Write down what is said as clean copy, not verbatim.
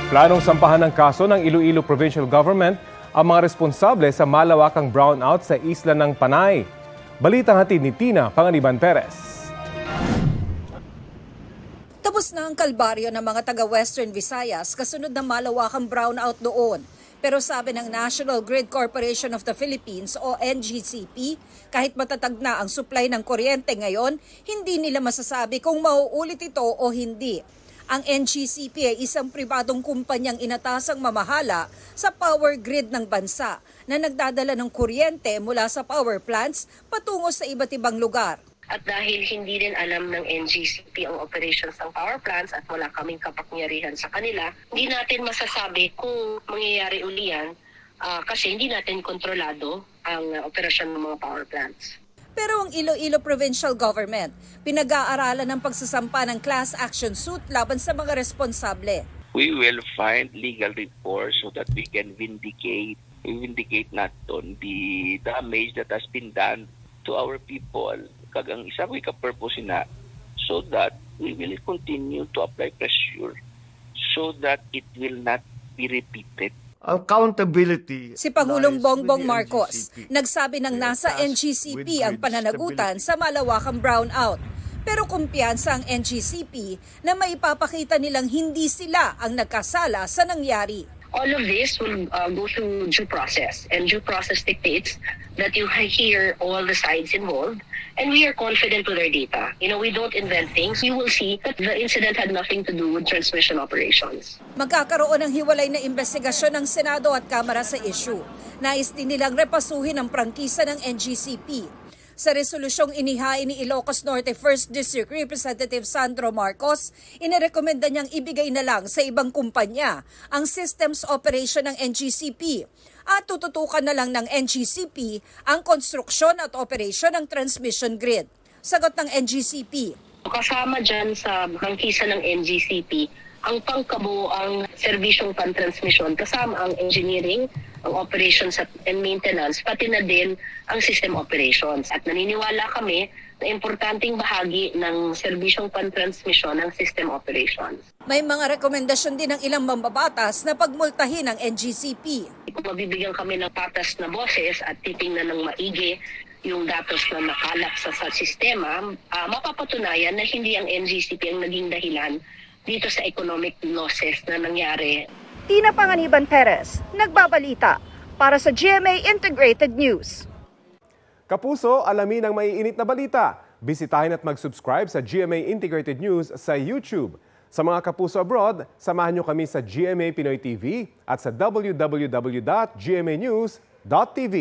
Planong sampahan ng kaso ng Iloilo Provincial Government ang mga responsable sa malawakang brownout sa isla ng Panay. Balitang hatid ni Tina Panganiban Perez. Tapos na ang kalbaryo ng mga taga-Western Visayas kasunod ng malawakang brownout doon. Pero sabi ng National Grid Corporation of the Philippines o NGCP, kahit matatag na ang supply ng kuryente ngayon, hindi nila masasabi kung mauulit ito o hindi. Ang NGCP ay isang pribadong kumpanyang inatasang mamahala sa power grid ng bansa na nagdadala ng kuryente mula sa power plants patungo sa iba't ibang lugar. At dahil hindi rin alam ng NGCP ang operations ng power plants at wala kaming kapangyarihan sa kanila, hindi natin masasabi kung mangyayari uli yan kasi hindi natin kontrolado ang operasyon ng mga power plants. Pero ang Iloilo Provincial Government, pinag-aaralan ng pagsasampa ng class action suit laban sa mga responsable. We will find legal recourse so that we can vindicate not on the damage that has been done to our people. Kagang isa ko ka-purpose na so that we will continue to apply pressure so that it will not be repeated. Accountability. Si Pangulong Bongbong Marcos, nagsabi ng nasa NGCP ang pananagutan sa malawakang brownout. Pero kumpiyansa ang NGCP na maipapakita nilang hindi sila ang nagkasala sa nangyari. All of this will go through due process, and due process dictates that you hear all the sides involved, and we are confident with our data. We don't invent things. You will see that the incident had nothing to do with transmission operations. Magkakaroon ng hiwalay na investigasyon ng Senado at Kamara sa issue. Nais din nilang repasuhin ang prangkisa ng NGCP. Sa resolusyong inihain ni Ilocos Norte 1st District Representative Sandro Marcos, inirekomenda niyang ibigay na lang sa ibang kumpanya ang systems operation ng NGCP at tututukan na lang ng NGCP ang konstruksyon at operation ng transmission grid. Sagot ng NGCP. Kasama dyan sa prangkisa ng NGCP ang pangkabuoang serbisyong pan-transmission kasama ang engineering, ang operations and maintenance, pati na din ang system operations. At naniniwala kami na importanteng bahagi ng serbisyong pan-transmission ng system operations. May mga rekomendasyon din ng ilang mambabatas na pagmultahin ng NGCP. Kung mabibigyan kami ng patas na boses at titingnan ng maigi yung datos na nakalap sa sistema, mapapatunayan na hindi ang NGCP ang naging dahilan dito sa economic losses na nangyari. Tina Panganiban Perez, nagbabalita para sa GMA Integrated News. Kapuso, alamin ang maiinit na balita. Bisitahin at mag-subscribe sa GMA Integrated News sa YouTube. Sa mga kapuso abroad, samahan nyo kami sa GMA Pinoy TV at sa www.gmanews.tv.